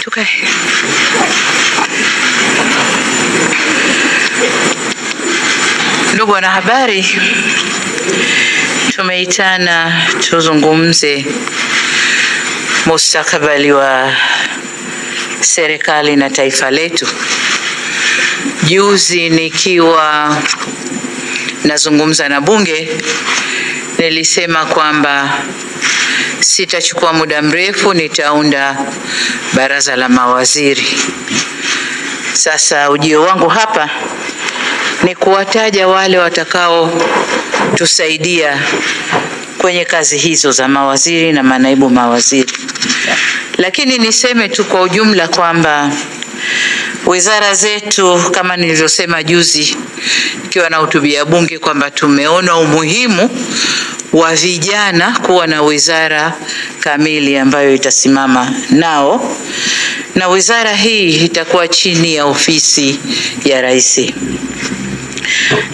Tukae. Ndugu wanahabari, tumeitana tuzungumze mustakabali wa serikali na taifa letu. Juzi nikiwa nazungumza na bunge nilisema kwamba sitachukua muda mrefu nitaunda baraza la mawaziri. Sasa ujio wangu hapa ni kuwataja wale watakao tusaidia kwenye kazi hizo za mawaziri na manaibu mawaziri. Lakini niseme tu kwa ujumla kwamba wizara zetu, kama nilivyosema juzi ikiwa na hutubia bunge, kwamba tumeona umuhimu wa vijana kuwa na wizara kamili ambayo itasimama nao, na wizara hii itakuwa chini ya ofisi ya Rais.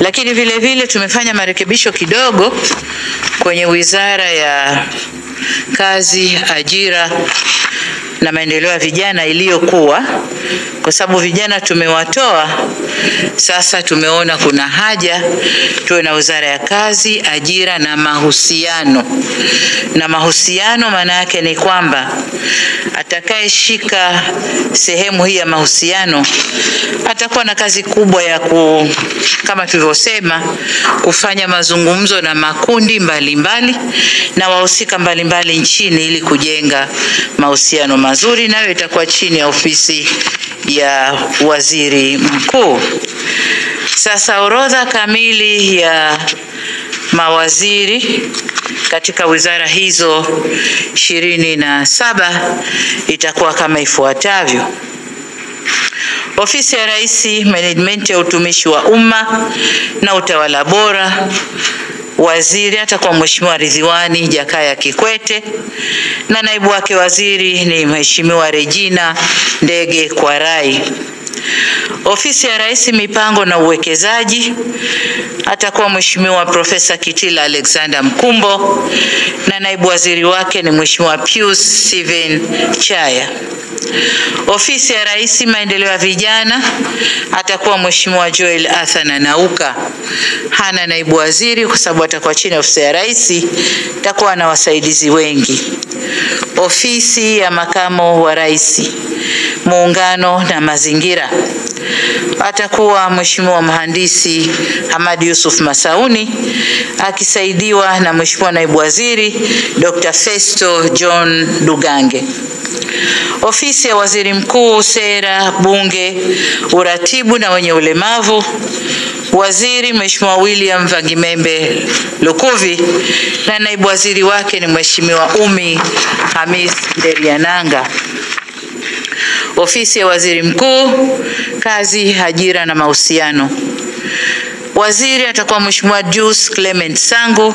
Lakini vile vile tumefanya marekebisho kidogo kwenye wizara ya kazi, ajira na maendeleo ya vijana iliyokuwa, kwa sababu vijana tumewatoa. Sasa tumeona kuna haja tuwe na wizara ya kazi, ajira na mahusiano. Na mahusiano maana yake ni kwamba atakayeshika sehemu hii ya mahusiano atakuwa na kazi kubwa ya kama tulivyosema, kufanya mazungumzo na makundi mbalimbali na wahusika mbalimbali nchini ili kujenga mahusiano mazuri, nayo itakuwa chini ya ofisi ya waziri mkuu. Sasa orodha kamili ya mawaziri katika wizara hizo 27 itakuwa kama ifuatavyo: Ofisi ya Rais, Management ya utumishi wa umma na utawala bora. Waziri atakuwa Mheshimiwa Ridhiwani Jakaya Kikwete na naibu wake waziri ni Mheshimiwa Regina Ndege Kwarai. Ofisi ya Rais, Mipango na Uwekezaji, atakuwa Mheshimiwa Profesa Kitila Alexander Mkumbo na naibu waziri wake ni Mheshimiwa Pius Steven Chaya. Ofisi ya Rais, Maendeleo ya Vijana, atakuwa Mheshimiwa Joel Athana Nauka. Hana naibu waziri kwa sababu atakuwa chini ya ofisi ya Rais, atakuwa na wasaidizi wengi. Ofisi ya Makamo wa Rais, Muungano na Mazingira, atakuwa Mheshimiwa Mhandisi Hamad Yusuf Masauni akisaidiwa na Mheshimiwa Naibu Waziri Dr. Festo John Dugange. Ofisi ya Waziri Mkuu, Sera, Bunge, Uratibu na wenye ulemavu, waziri Mheshimiwa William Vangimembe Lukuvi na naibu waziri wake ni Mheshimiwa Umi Hamis Deriananga. Ofisi ya Waziri Mkuu, Kazi, Ajira na Mahusiano, waziri atakuwa Mheshimiwa Juice Clement Sangu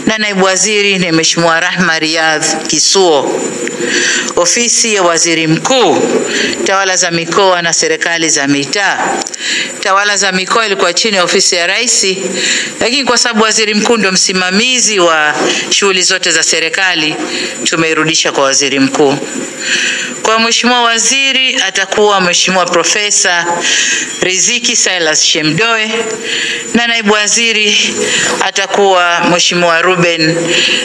na naibu waziri ni Mheshimiwa Rahma Riyadh Kisuo. Ofisi ya Waziri Mkuu, Tawala za Mikoa na Serikali za Mitaa. Tawala za Mikoa ilikuwa chini ya ofisi ya Rais, lakini kwa sababu Waziri Mkuu ndio msimamizi wa shughuli zote za serikali, tumeirudisha kwa Waziri Mkuu. Kwa Mheshimiwa Waziri atakuwa Mheshimiwa Profesa Riziki Silas Shemdoe na naibu waziri atakuwa Mheshimiwa Ruben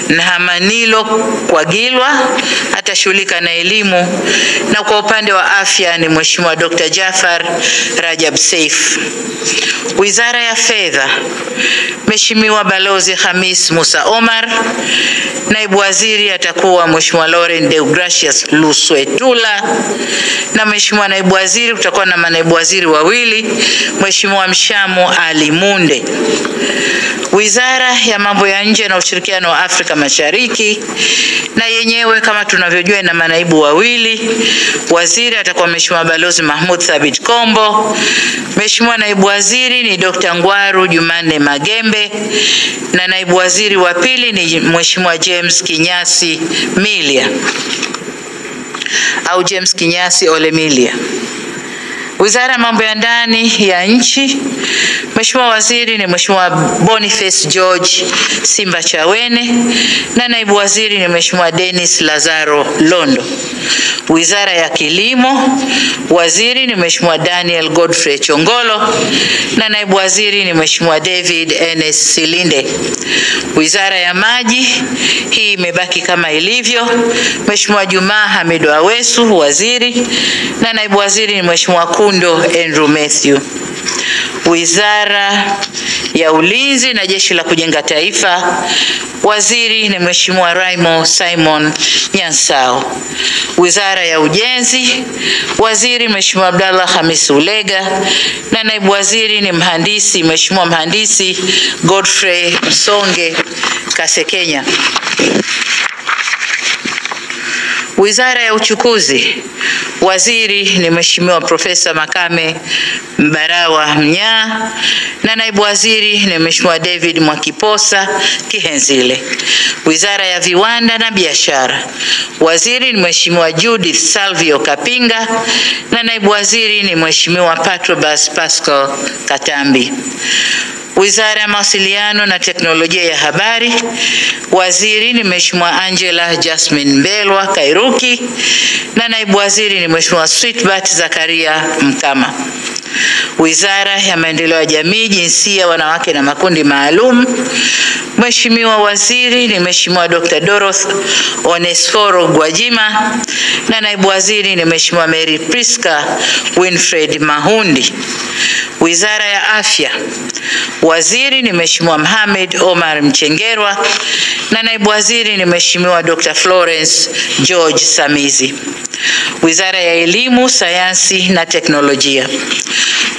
Nahamanilo Kwagilwa, atashughulika na elimu, na kwa upande wa afya ni Mheshimiwa Dr. Jafar Rajab Saif. Wizara ya Fedha, Mheshimiwa Balozi Hamis Musa Omar, naibu waziri atakuwa Mheshimiwa Lauren Deogracius Luswetula na Mheshimiwa naibu waziri, kutakuwa na manaibu waziri wawili, Mheshimiwa Mshamu Ali Munde. Wizara ya Mambo ya Nje na Ushirikiano wa Afrika Mashariki, na yenyewe kama tunavyojua na manaibu wawili. Waziri atakuwa Mheshimiwa Balozi Mahmud Thabit Kombo. Mheshimiwa naibu waziri ni Dr. Ngwaru Jumanne Magembe na naibu waziri wa pili ni Mheshimiwa James Kinyasi Milia au James Kinyasi Olemilia. Wizara ya Mambo ya Ndani ya Nchi, Mheshimiwa waziri ni Mheshimiwa Boniface George Simba Chawene na naibu waziri ni Mheshimiwa Dennis Lazaro Londo. Wizara ya Kilimo, waziri ni Mheshimiwa Daniel Godfrey Chongolo na naibu waziri ni Mheshimiwa David Enes Silinde. Wizara ya Maji, hii imebaki kama ilivyo. Mheshimiwa Juma Hamidu Awesu waziri na naibu waziri ni Mheshimiwa Kundo Andrew Mathew. Wizara ya Ulinzi na Jeshi la Kujenga Taifa, waziri ni Mheshimiwa Raimo Simon Nyansao. Wizara ya Ujenzi, waziri Mheshimiwa Abdallah Hamis Ulega na naibu waziri ni Mheshimiwa Mhandisi Godfrey Msonge Kasekenya. Wizara ya Uchukuzi, waziri ni Mheshimiwa Profesa Makame Mbarawa Mnyaa na naibu waziri ni Mheshimiwa David Mwakiposa Kihenzile. Wizara ya Viwanda na Biashara, waziri ni Mheshimiwa Judith Salvio Kapinga na naibu waziri ni Mheshimiwa Patrobas Pascal Katambi. Wizara ya Mawasiliano na Teknolojia ya Habari, waziri ni Mheshimiwa Angela Jasmine Mbelwa Kairuki na naibu waziri ni Mheshimiwa Sweetbat Zakaria Mkama. Wizara ya Maendeleo ya Jamii, Jinsia, Wanawake na Makundi Maalum, Mheshimiwa waziri ni Mheshimiwa Dr. Dorothy Onesforo Gwajima na naibu waziri ni Mheshimiwa Mary Priska Winfred Mahundi. Wizara ya Afya, waziri ni Mheshimiwa Mohamed Omar Mchengerwa na naibu waziri ni Mheshimiwa Dr. Florence George Samizi. Wizara ya Elimu, Sayansi na Teknolojia,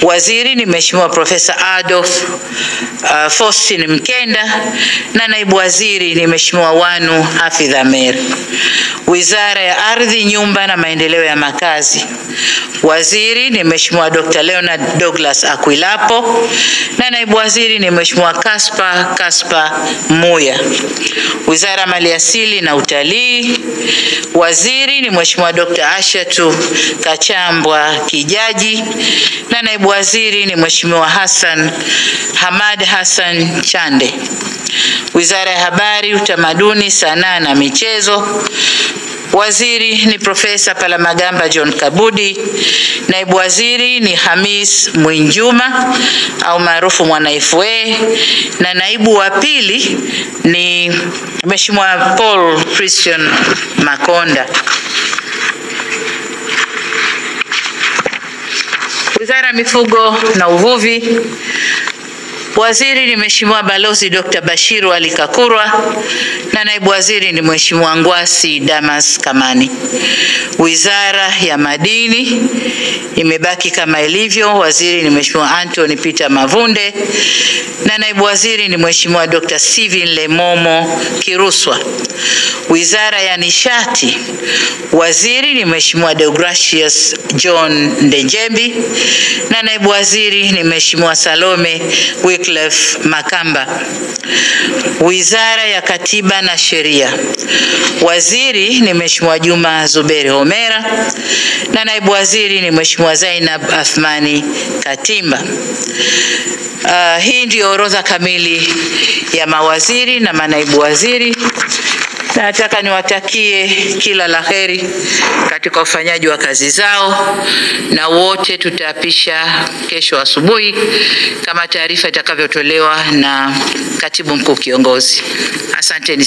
waziri ni Mheshimiwa Profesa Adolf Faustin Mkenda na naibu waziri ni Mheshimiwa Wanu Hafidh Amer. Wizara ya Ardhi, Nyumba na Maendeleo ya Makazi, waziri ni Mheshimiwa Dr. Leonard Douglas Akwilapo na naibu waziri ni Mheshimiwa Kaspa Muya. Wizara ya Maliasili na Utalii, waziri ni Mheshimiwa Dr. Ashatu Kachambwa Kijaji na naibu waziri ni Mheshimiwa Hamad Hassan Chande. Wizara ya Habari, Utamaduni, Sanaa na Michezo, waziri ni Profesa Palamagamba John Kabudi, naibu waziri ni Hamis Mwinjuma au maarufu Mwana FA na naibu wa pili ni Mheshimiwa Paul Christian Makonda. Wizara ya Mifugo na Uvuvi, waziri ni Mheshimiwa Balozi Dr. Bashiru Ali Kakurwa na naibu waziri ni Mheshimiwa Ngwasi Damas Kamani. Wizara ya Madini imebaki kama ilivyo, waziri ni Mheshimiwa Anthony Peter Mavunde na naibu waziri ni Mheshimiwa Dr. Steven Lemomo Kiruswa. Wizara ya Nishati, waziri ni Mheshimiwa Deogracius John Ndejembi na naibu waziri ni Mheshimiwa Salome Wycliffe Makamba. Wizara ya Katiba na Sheria, waziri ni Mheshimiwa Juma Zuberi Homera na naibu waziri ni Mheshimiwa Zainab Athmani Katimba. Hii ndio orodha kamili ya mawaziri na manaibu waziri. Nataka niwatakie kila laheri katika ufanyaji wa kazi zao na wote tutaapisha kesho asubuhi kama taarifa itakavyotolewa na Katibu Mkuu Kiongozi. Asanteni.